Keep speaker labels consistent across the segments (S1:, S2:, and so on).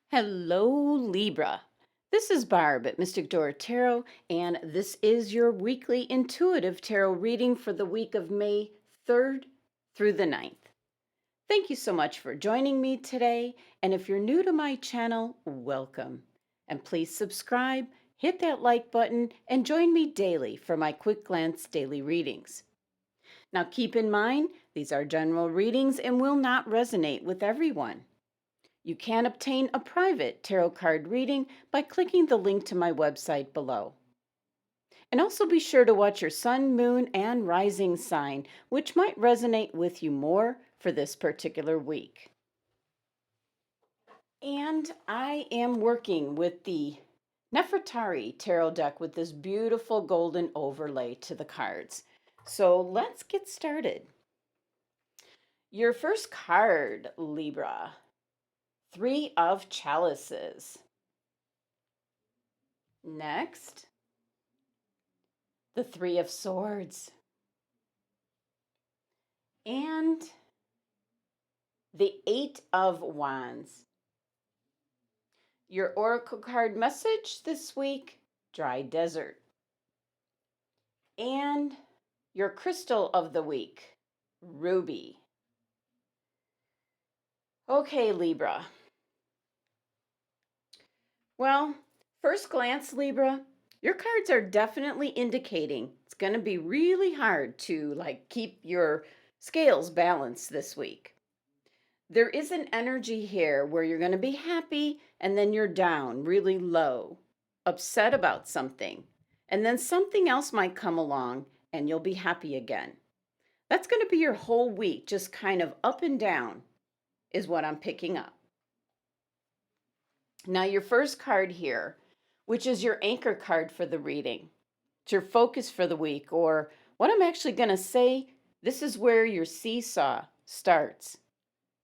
S1: Hello, Libra. This is Barb at Mystic Door Tarot, and this is your weekly intuitive tarot reading for the week of May 3rd through the 9th. Thank you so much for joining me today, and if you're new to my channel, welcome. And please subscribe, hit that like button, and join me daily for my quick glance daily readings. Now keep in mind, these are general readings and will not resonate with everyone. You can obtain a private tarot card reading by clicking the link to my website below. And also be sure to watch your sun, moon, and rising sign, which might resonate with you more for this particular week. And I am working with the Nefertari tarot deck with this beautiful golden overlay to the cards. So let's get started. Your first card, Libra. Three of Chalices. Next, the Three of Swords. And the Eight of Wands. Your oracle card message this week, Dry Desert. And your crystal of the week, Ruby. Okay, Libra. Well, first glance, Libra, your cards are definitely indicating it's going to be really hard to keep your scales balanced this week. There is an energy here where you're going to be happy and then you're down, really low, upset about something. And then something else might come along and you'll be happy again. That's going to be your whole week, just kind of up and down is what I'm picking up. Now, your first card here, which is your anchor card for the reading. It's your focus for the week, or what I'm actually going to say, this is where your seesaw starts,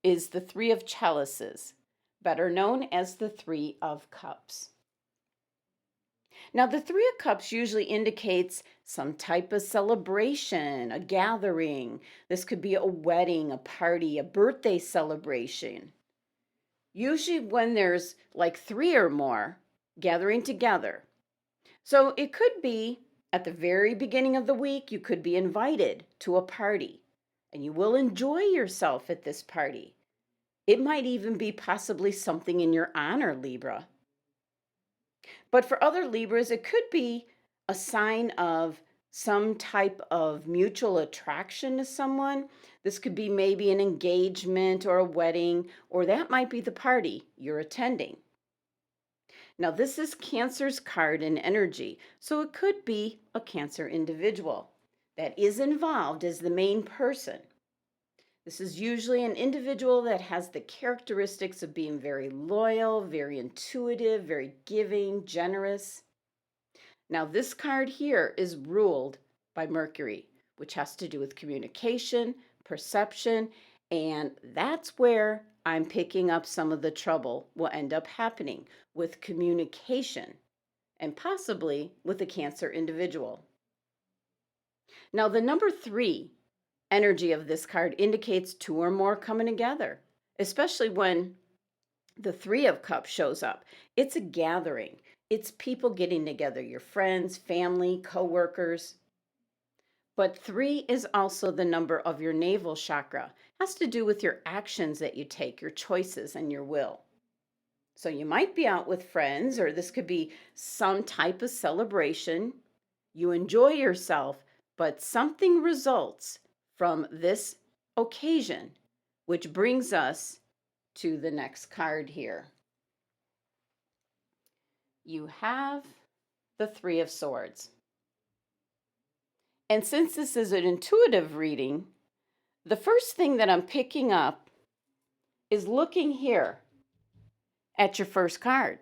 S1: is the Three of Chalices, better known as the Three of Cups. Now, the Three of Cups usually indicates some type of celebration, a gathering. This could be a wedding, a party, a birthday celebration. Usually when there's like three or more gathering together. So it could be at the very beginning of the week, you could be invited to a party and you will enjoy yourself at this party. It might even be possibly something in your honor, Libra. But for other Libras, it could be a sign of some type of mutual attraction to someone. This could be maybe an engagement or a wedding, or that might be the party you're attending. Now, this is Cancer's card in energy, so it could be a Cancer individual that is involved as the main person. This is usually an individual that has the characteristics of being very loyal, very intuitive, very giving, generous. Now, this card here is ruled by Mercury, which has to do with communication, perception, and that's where I'm picking up some of the trouble will end up happening with communication and possibly with a Cancer individual. Now, the number 3 energy of this card indicates two or more coming together, especially when the Three of Cups shows up. It's a gathering. It's people getting together, your friends, family, co-workers. But 3 is also the number of your navel chakra. It has to do with your actions that you take, your choices, and your will. So you might be out with friends, or this could be some type of celebration. You enjoy yourself, but something results from this occasion, which brings us to the next card here. You have the Three of Swords. And since this is an intuitive reading, the first thing that I'm picking up is looking here at your first card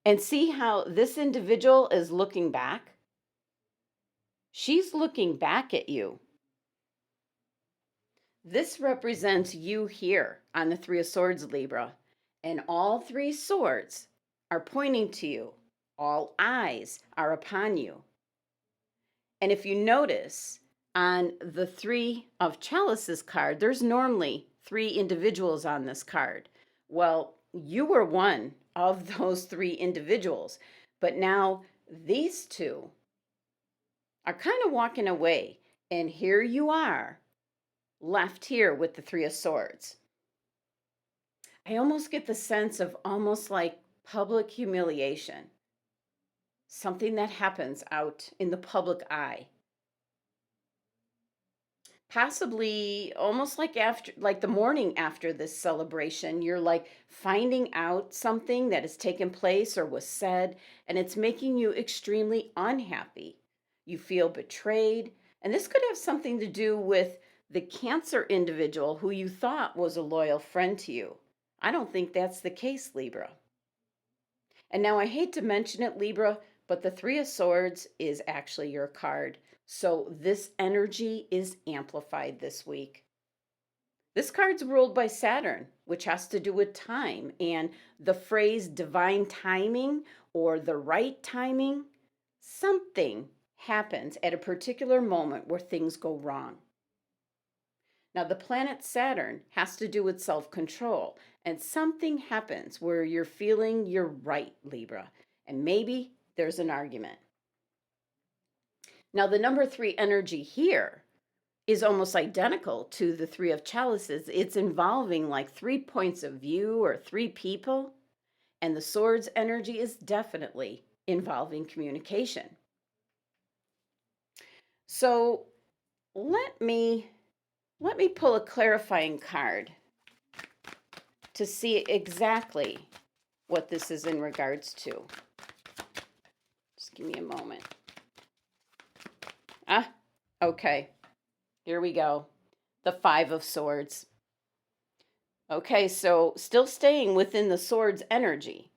S1: and see how this individual is looking back. She's looking back at you. This represents you here on the Three of Swords, Libra, and all three swords are pointing to you. All eyes are upon you. And if you notice on the Three of Chalices card, there's normally 3 individuals on this card. Well, you were one of those three individuals, but now these two are kind of walking away. And here you are, left here with the Three of Swords. I almost get the sense of almost like public humiliation, something that happens out in the public eye. Possibly almost like after, like the morning after this celebration, you're like finding out something that has taken place or was said, and it's making you extremely unhappy. You feel betrayed, and this could have something to do with the Cancer individual who you thought was a loyal friend to you. I don't think that's the case, Libra. And now I hate to mention it, Libra, but the Three of Swords is actually your card. So this energy is amplified this week. This card's ruled by Saturn, which has to do with time. And the phrase divine timing or the right timing, something happens at a particular moment where things go wrong. Now, the planet Saturn has to do with self control, and something happens where you're feeling you're right, Libra, and maybe there's an argument. Now, the number three energy here is almost identical to the Three of Chalices. It's involving like 3 points of view or 3 people, and the Swords energy is definitely involving communication. So let me pull a clarifying card to see exactly what this is in regards to. Just give me a moment. Okay. Here we go. The Five of Swords. Okay, so still staying within the Swords energy.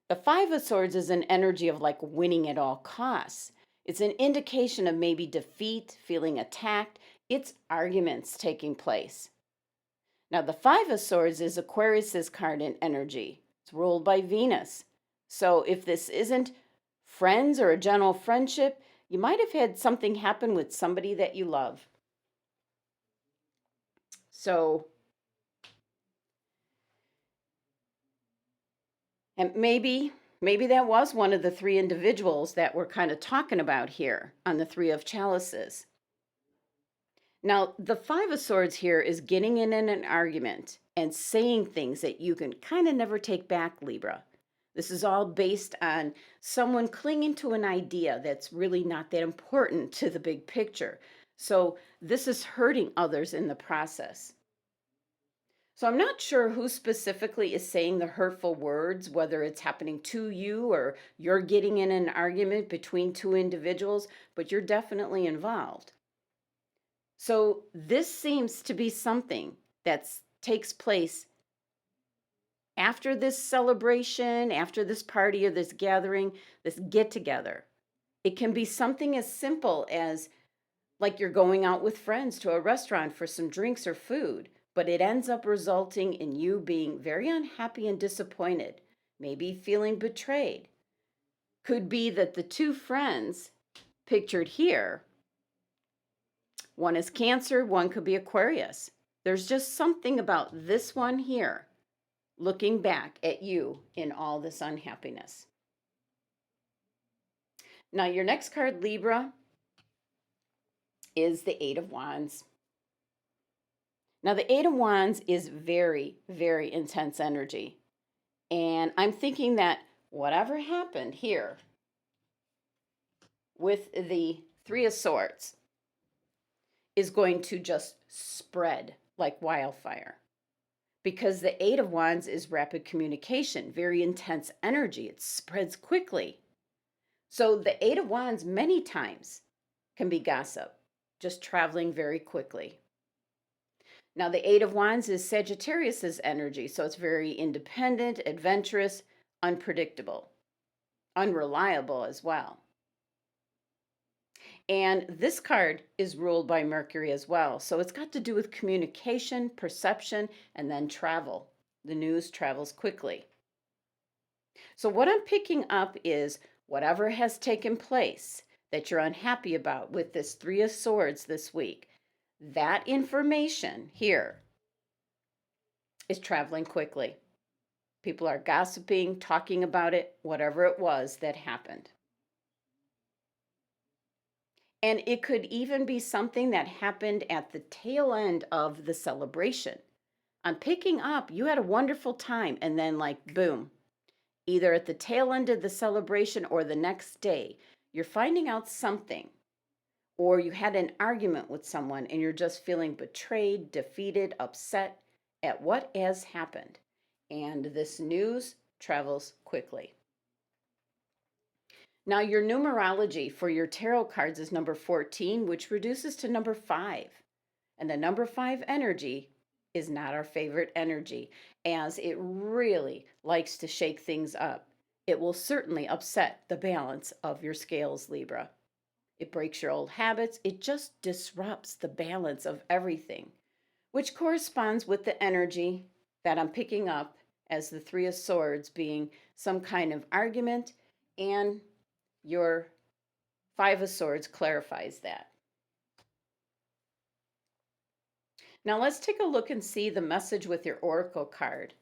S1: The Five of Swords is an energy of like winning at all costs. It's an indication of maybe defeat, feeling attacked. It's arguments taking place. Now, the Five of Swords is Aquarius's card in energy. It's ruled by Venus. So if this isn't friends or a general friendship, you might have had something happen with somebody that you love. So, and maybe that was one of the three individuals that we're kind of talking about here on the Three of Chalices. Now, the Five of Swords here is getting in an argument and saying things that you can kind of never take back, Libra. This is all based on someone clinging to an idea that's really not that important to the big picture. So this is hurting others in the process. So I'm not sure who specifically is saying the hurtful words, whether it's happening to you or you're getting in an argument between two individuals, but you're definitely involved. So this seems to be something that takes place after this celebration, after this party or this gathering, this get together. It can be something as simple as like you're going out with friends to a restaurant for some drinks or food, but it ends up resulting in you being very unhappy and disappointed, maybe feeling betrayed. Could be that the two friends pictured here, one is Cancer, one could be Aquarius. There's just something about this one here looking back at you in all this unhappiness. Now, your next card, Libra, is the Eight of Wands. Now, the Eight of Wands is very, very intense energy. And I'm thinking that whatever happened here with the Three of Swords is going to just spread like wildfire. Because the Eight of Wands is rapid communication, very intense energy. It spreads quickly. So the Eight of Wands many times can be gossip, just traveling very quickly. Now, the Eight of Wands is Sagittarius's energy, so it's very independent, adventurous, unpredictable, unreliable as well. And this card is ruled by Mercury as well. So it's got to do with communication, perception, and then travel. The news travels quickly. So what I'm picking up is whatever has taken place that you're unhappy about with this Three of Swords this week, that information here is traveling quickly. People are gossiping, talking about it, whatever it was that happened. And it could even be something that happened at the tail end of the celebration. I'm picking up, you had a wonderful time, and then, like, boom, either at the tail end of the celebration or the next day, you're finding out something, or you had an argument with someone and you're just feeling betrayed, defeated, upset at what has happened. And this news travels quickly. Now, your numerology for your tarot cards is number 14, which reduces to number 5. And the number 5 energy is not our favorite energy, as it really likes to shake things up. It will certainly upset the balance of your scales, Libra. It breaks your old habits. It just disrupts the balance of everything, which corresponds with the energy that I'm picking up as the Three of Swords being some kind of argument, and your Five of Swords clarifies that. Now let's take a look and see the message with your Oracle card.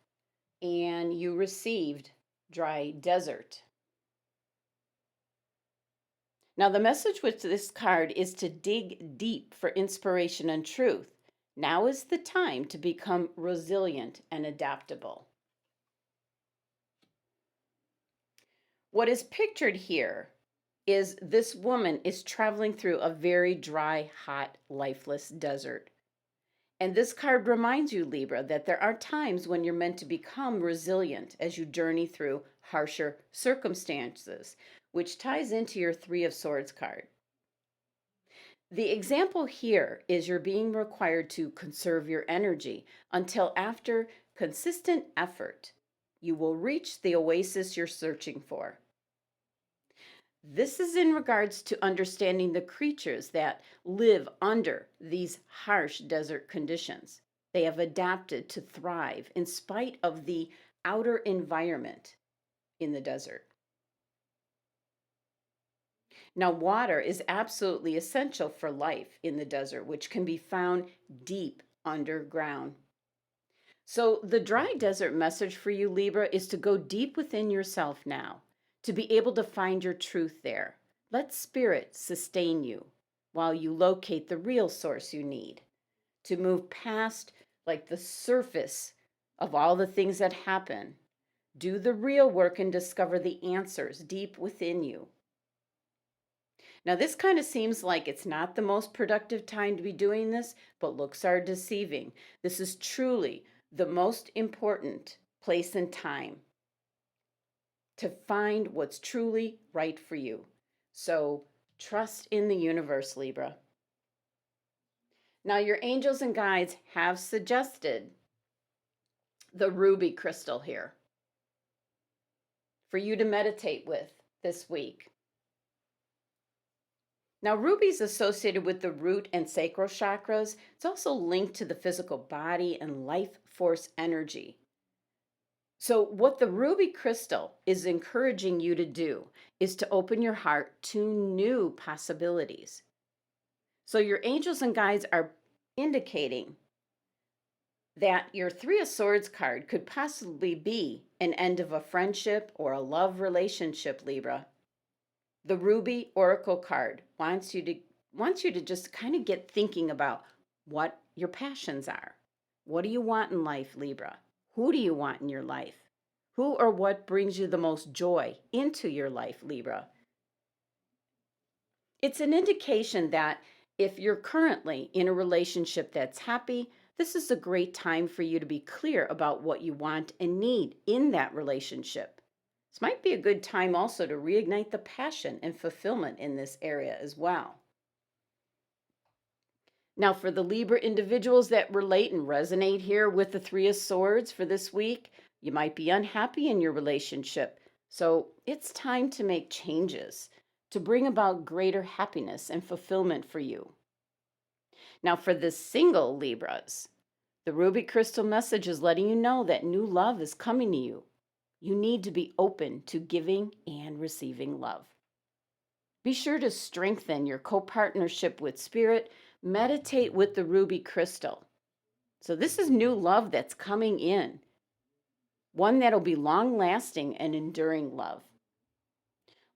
S1: And you received Dry Desert. Now the message with this card is to dig deep for inspiration and truth. Now is the time to become resilient and adaptable. What is pictured here is this woman is traveling through a very dry, hot, lifeless desert. And this card reminds you, Libra, that there are times when you're meant to become resilient as you journey through harsher circumstances, which ties into your Three of Swords card. The example here is you're being required to conserve your energy until after consistent effort, you will reach the oasis you're searching for. This is in regards to understanding the creatures that live under these harsh desert conditions. They have adapted to thrive in spite of the outer environment in the desert. Now, water is absolutely essential for life in the desert, which can be found deep underground. So, the dry desert message for you, Libra, is to go deep within yourself now, to be able to find your truth there. Let spirit sustain you while you locate the real source you need, to move past like the surface of all the things that happen. Do the real work and discover the answers deep within you. Now, this kind of seems like it's not the most productive time to be doing this, but looks are deceiving. This is truly the most important place and time to find what's truly right for you. So trust in the universe, Libra. Now, your angels and guides have suggested the ruby crystal here for you to meditate with this week. Now, ruby is associated with the root and sacral chakras. It's also linked to the physical body and life force energy. So, what the ruby crystal is encouraging you to do is to open your heart to new possibilities. So, your angels and guides are indicating that your Three of Swords card could possibly be an end of a friendship or a love relationship, Libra. The Ruby Oracle card wants you to just kind of get thinking about what your passions are. What do you want in life, Libra? Who do you want in your life? Who or what brings you the most joy into your life, Libra? It's an indication that if you're currently in a relationship that's happy, this is a great time for you to be clear about what you want and need in that relationship. This might be a good time also to reignite the passion and fulfillment in this area as well. Now, for the Libra individuals that relate and resonate here with the Three of Swords for this week, you might be unhappy in your relationship. So it's time to make changes to bring about greater happiness and fulfillment for you. Now, for the single Libras, the Ruby Crystal message is letting you know that new love is coming to you. You need to be open to giving and receiving love. Be sure to strengthen your co-partnership with Spirit. Meditate with the Ruby Crystal. So this is new love that's coming in. one that'll be long lasting and enduring love.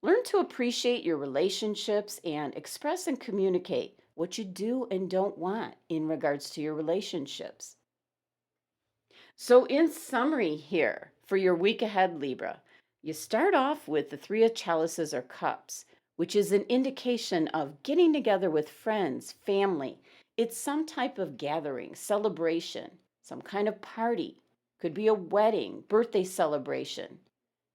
S1: Learn to appreciate your relationships and express and communicate what you do and don't want in regards to your relationships. So, in summary, here for your week ahead, Libra, you start off with the Three of Chalices or Cups, which is an indication of getting together with friends, family. It's some type of gathering, celebration, some kind of party. Could be a wedding, birthday celebration.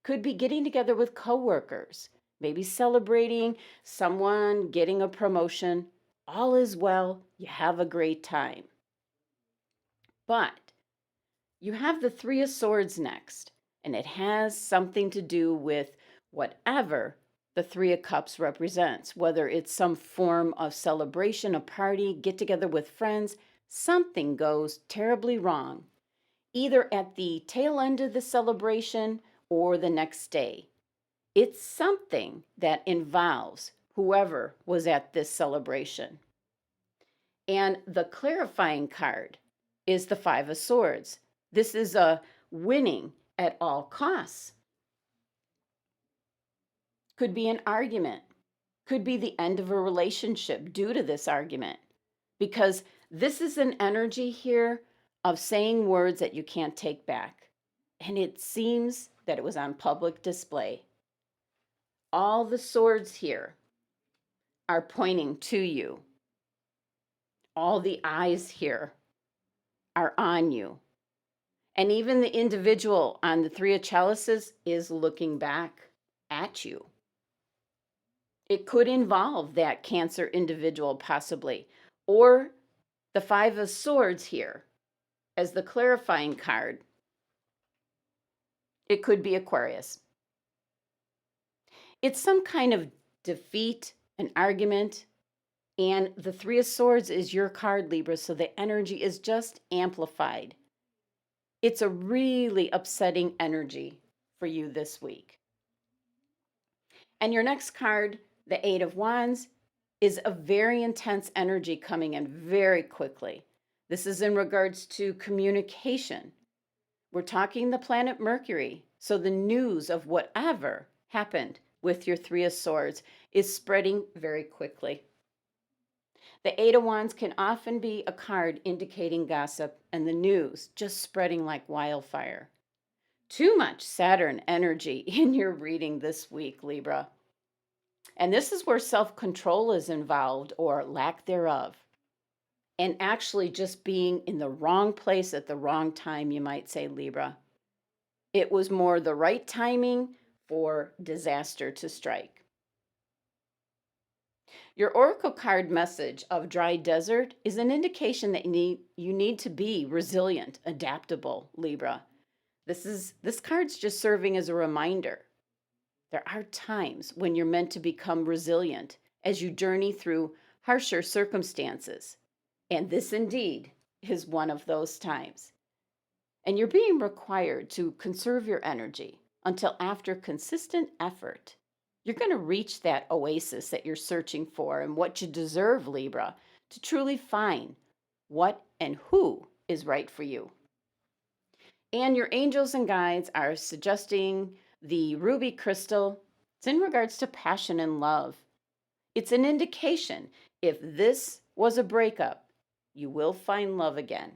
S1: Could be getting together with coworkers, maybe celebrating someone getting a promotion. All is well. You have a great time. But you have the Three of Swords next, and it has something to do with whatever the Three of Cups represents, whether it's some form of celebration, a party, get together with friends. Something goes terribly wrong, either at the tail end of the celebration or the next day. It's something that involves whoever was at this celebration. And the clarifying card is the Five of Swords. This is a winning at all costs. Could be an argument. Could be the end of a relationship due to this argument. Because this is an energy here of saying words that you can't take back. And it seems that it was on public display. All the swords here are pointing to you. All the eyes here are on you. And even the individual on the Three of Chalices is looking back at you. It could involve that Cancer individual possibly, or the Five of Swords here as the clarifying card. It could be Aquarius. It's some kind of defeat, an argument, and the Three of Swords is your card, Libra, so the energy is just amplified. It's a really upsetting energy for you this week. And your next card, the Eight of Wands, is a very intense energy coming in very quickly. This is in regards to communication. We're talking the planet Mercury, so the news of whatever happened with your Three of Swords is spreading very quickly. The Eight of Wands can often be a card indicating gossip and the news just spreading like wildfire. Too much Saturn energy in your reading this week, Libra. And this is where self-control is involved or lack thereof. And actually just being in the wrong place at the wrong time, you might say, Libra. It was more the right timing for disaster to strike. Your Oracle card message of dry desert is an indication that you need to be resilient, adaptable, Libra. This card's just serving as a reminder. There are times when you're meant to become resilient as you journey through harsher circumstances. And this indeed is one of those times. And you're being required to conserve your energy until after consistent effort, you're going to reach that oasis that you're searching for and what you deserve, Libra, to truly find what and who is right for you. And your angels and guides are suggesting the ruby crystal. It's in regards to passion and love. It's an indication if this was a breakup, you will find love again.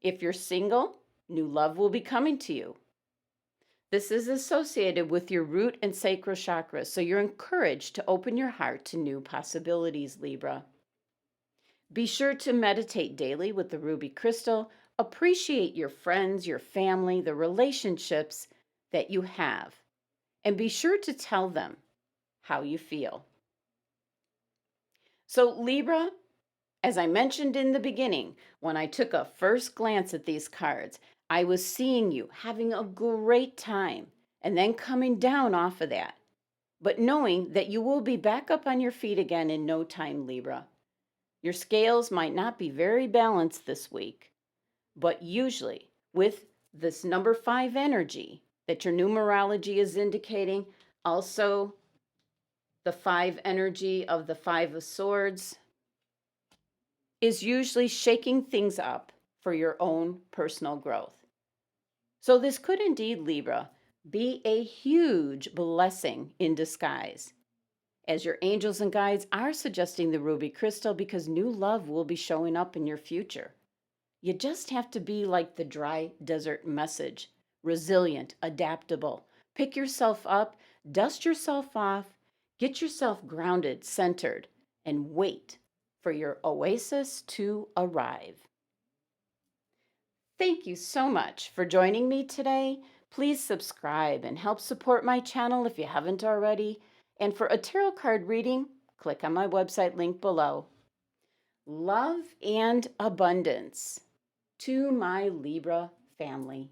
S1: If you're single, new love will be coming to you. This is associated with your root and sacral chakras, so you're encouraged to open your heart to new possibilities, Libra. Be sure to meditate daily with the ruby crystal. Appreciate your friends, your family, the relationships that you have, and be sure to tell them how you feel. So, Libra, as I mentioned in the beginning, when I took a first glance at these cards, I was seeing you having a great time and then coming down off of that, but knowing that you will be back up on your feet again in no time, Libra. Your scales might not be very balanced this week, but usually with this number 5 energy that your numerology is indicating, also the 5 energy of the Five of Swords, is usually shaking things up for your own personal growth. So, this could indeed, Libra, be a huge blessing in disguise, as your angels and guides are suggesting the ruby crystal because new love will be showing up in your future. You just have to be like the dry desert message, resilient, adaptable. Pick yourself up, dust yourself off, get yourself grounded, centered, and wait for your oasis to arrive. Thank you so much for joining me today. Please subscribe and help support my channel if you haven't already. And for a tarot card reading, click on my website link below. Love and abundance to my Libra family.